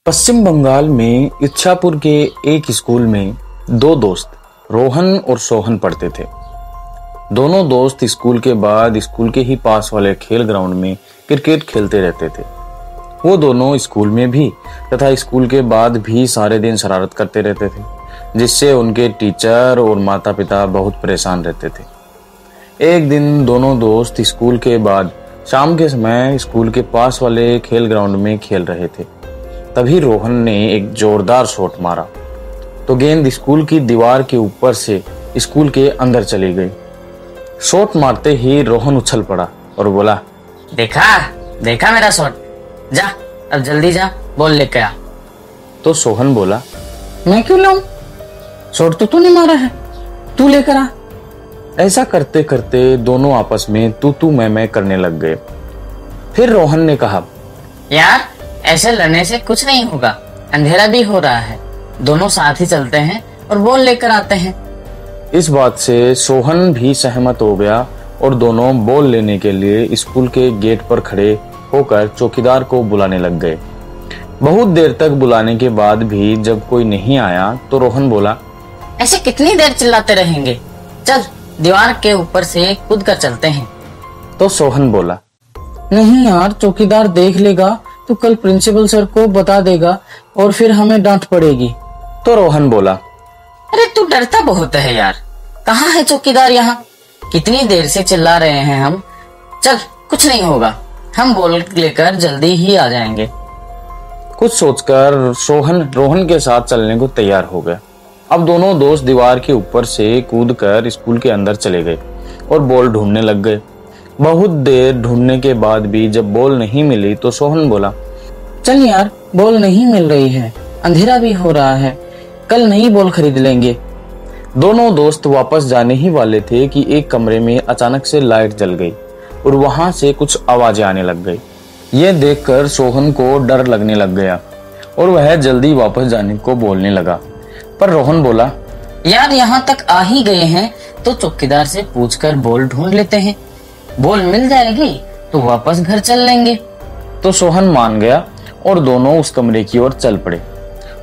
पश्चिम बंगाल में इच्छापुर के एक स्कूल में दो दोस्त रोहन और सोहन पढ़ते थे। दोनों दोस्त स्कूल के बाद स्कूल के ही पास वाले खेल ग्राउंड में क्रिकेट खेलते रहते थे। वो दोनों स्कूल में भी तथा स्कूल के बाद भी सारे दिन शरारत करते रहते थे, जिससे उनके टीचर और माता पिता बहुत परेशान रहते थे। एक दिन दोनों दोस्त स्कूल के बाद शाम के समय स्कूल के पास वाले खेल ग्राउंड में खेल रहे थे। तभी रोहन ने एक जोरदार शॉट मारा तो गेंद स्कूल की दीवार के ऊपर से स्कूल के अंदर चली गई। शॉट मारते ही रोहन उछल पड़ा और बोला, देखा मेरा शॉट, जा अब जल्दी जा, बॉल लेके आ। तो सोहन बोला, मैं क्यों लाऊं? शॉट तो तूने मारा है, तू लेकर आ। ऐसा करते करते दोनों आपस में तू मैं करने लग गए। फिर रोहन ने कहा, यार ऐसे लड़ने से कुछ नहीं होगा, अंधेरा भी हो रहा है, दोनों साथ ही चलते हैं और बॉल लेकर आते हैं। इस बात से सोहन भी सहमत हो गया और दोनों बॉल लेने के लिए स्कूल के गेट पर खड़े होकर चौकीदार को बुलाने लग गए। बहुत देर तक बुलाने के बाद भी जब कोई नहीं आया तो रोहन बोला, ऐसे कितनी देर चिल्लाते रहेंगे, चल दीवार के ऊपर से कूद कर चलते हैं। तो सोहन बोला, नहीं यार, चौकीदार देख लेगा तो कल प्रिंसिपल सर को बता देगा और फिर हमें डांट पड़ेगी। तो रोहन बोला, अरे तू डरता बहुत है यार, कहाँ है चौकीदार यहाँ? कितनी देर से चिल्ला रहे हैं हम, चल कुछ नहीं होगा, हम बॉल लेकर जल्दी ही आ जाएंगे। कुछ सोचकर सोहन रोहन के साथ चलने को तैयार हो गया। अब दोनों दोस्त दीवार के ऊपर से कूदकर स्कूल के अंदर चले गए और बॉल ढूंढने लग गए। बहुत देर ढूंढने के बाद भी जब बॉल नहीं मिली तो सोहन बोला, चल यार बॉल नहीं मिल रही है, अंधेरा भी हो रहा है, कल नई बॉल खरीद लेंगे। दोनों दोस्त वापस जाने ही वाले थे कि एक कमरे में अचानक से लाइट जल गई और वहां से कुछ आवाजें आने लग गई। ये देखकर सोहन को डर लगने लग गया और वह जल्दी वापस जाने को बोलने लगा। पर रोहन बोला, यार यहाँ तक आ ही गए हैं तो चौकीदार से पूछकर बॉल ढूंढ लेते हैं, बॉल मिल जाएगी तो वापस घर चल लेंगे। तो सोहन मान गया और दोनों उस कमरे की ओर चल पड़े।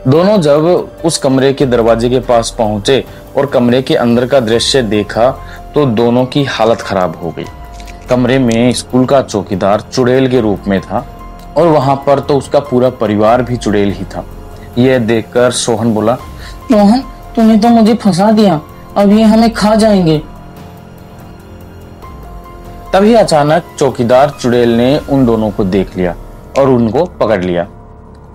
दोनों जब उस कमरे के दरवाजे के पास पहुंचे और कमरे के अंदर का दृश्य देखा तो दोनों की हालत खराब हो गई। कमरे में स्कूल का चौकीदार चुड़ैल के रूप में था और वहां पर तो उसका पूरा परिवार भी चुड़ैल ही था। यह देखकर सोहन बोला, रोहन तूने तो मुझे फंसा दिया, अब ये हमें खा जाएंगे। तभी अचानक चौकीदार चुड़ैल ने उन दोनों को देख लिया और उनको पकड़ लिया।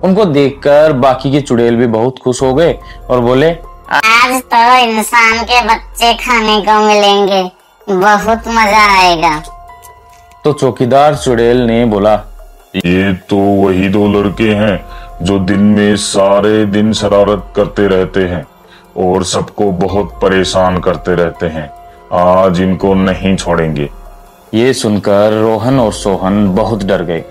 उनको देखकर बाकी के चुड़ैल भी बहुत खुश हो गए और बोले, आज तो इंसान के बच्चे खाने को मिलेंगे, बहुत मजा आएगा। तो चौकीदार चुड़ैल ने बोला, ये तो वही दो लड़के हैं जो दिन में सारे दिन शरारत करते रहते हैं और सबको बहुत परेशान करते रहते हैं, आज इनको नहीं छोड़ेंगे। ये सुनकर रोहन और सोहन बहुत डर गए।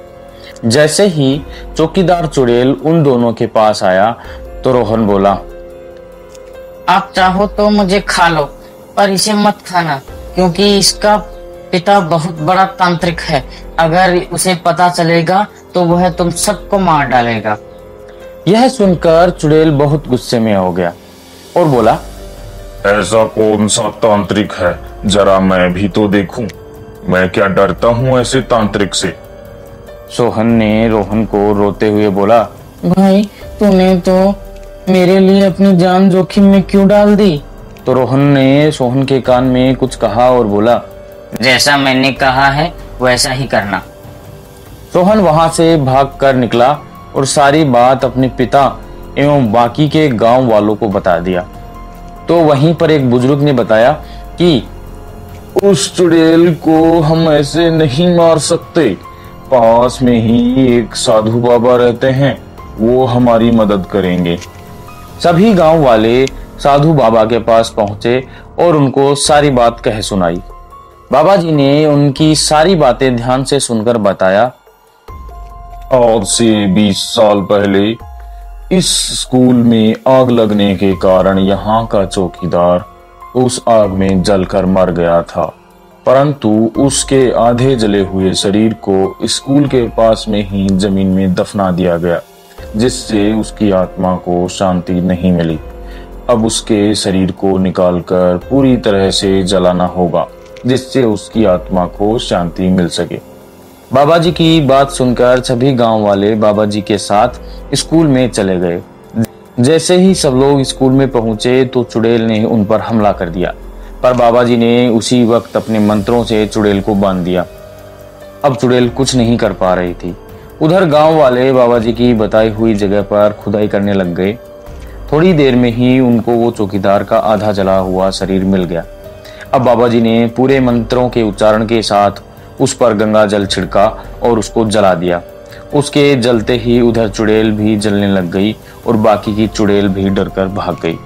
जैसे ही चौकीदार चुड़ैल उन दोनों के पास आया तो रोहन बोला, आप चाहो तो मुझे खा लो, पर इसे मत खाना क्योंकि इसका पिता बहुत बड़ा तांत्रिक है, अगर उसे पता चलेगा तो वह तुम सबको मार डालेगा। यह सुनकर चुड़ैल बहुत गुस्से में हो गया और बोला, ऐसा कौन सा तांत्रिक है, जरा मैं भी तो देखूं, मैं क्या डरता हूँ ऐसे तांत्रिक से। सोहन ने रोहन को रोते हुए बोला, भाई तूने तो मेरे लिए अपनी जान जोखिम में क्यों डाल दी? तो रोहन ने सोहन के कान में कुछ कहा और बोला, जैसा मैंने कहा है वैसा ही करना। सोहन वहां से भाग कर निकला और सारी बात अपने पिता एवं बाकी के गांव वालों को बता दिया। तो वहीं पर एक बुजुर्ग ने बताया कि उस चुड़ैल को हम ऐसे नहीं मार सकते, पास में ही एक साधु बाबा रहते हैं, वो हमारी मदद करेंगे। सभी गांव वाले साधु बाबा के पास पहुंचे और उनको सारी बात कह सुनाई। बाबा जी ने उनकी सारी बातें ध्यान से सुनकर बताया, आज से 20 साल पहले इस स्कूल में आग लगने के कारण यहाँ का चौकीदार उस आग में जलकर मर गया था, परंतु उसके आधे जले हुए शरीर को स्कूल के पास में ही जमीन में दफना दिया गया। जिससे उसकी आत्मा को शांति नहीं मिली। अब उसके शरीर को निकालकर पूरी तरह से जलाना होगा, जिससे उसकी आत्मा को शांति मिल सके। बाबा जी की बात सुनकर सभी गांव वाले बाबा जी के साथ स्कूल में चले गए। जैसे ही सब लोग स्कूल में पहुंचे तो चुड़ैल ने उन पर हमला कर दिया, पर बाबा जी ने उसी वक्त अपने मंत्रों से चुड़ैल को बांध दिया। अब चुड़ैल कुछ नहीं कर पा रही थी। उधर गांव वाले बाबा जी की बताई हुई जगह पर खुदाई करने लग गए। थोड़ी देर में ही उनको वो चौकीदार का आधा जला हुआ शरीर मिल गया। अब बाबा जी ने पूरे मंत्रों के उच्चारण के साथ उस पर गंगा जल छिड़का और उसको जला दिया। उसके जलते ही उधर चुड़ैल भी जलने लग गई और बाकी की चुड़ैल भी डरकर भाग गई।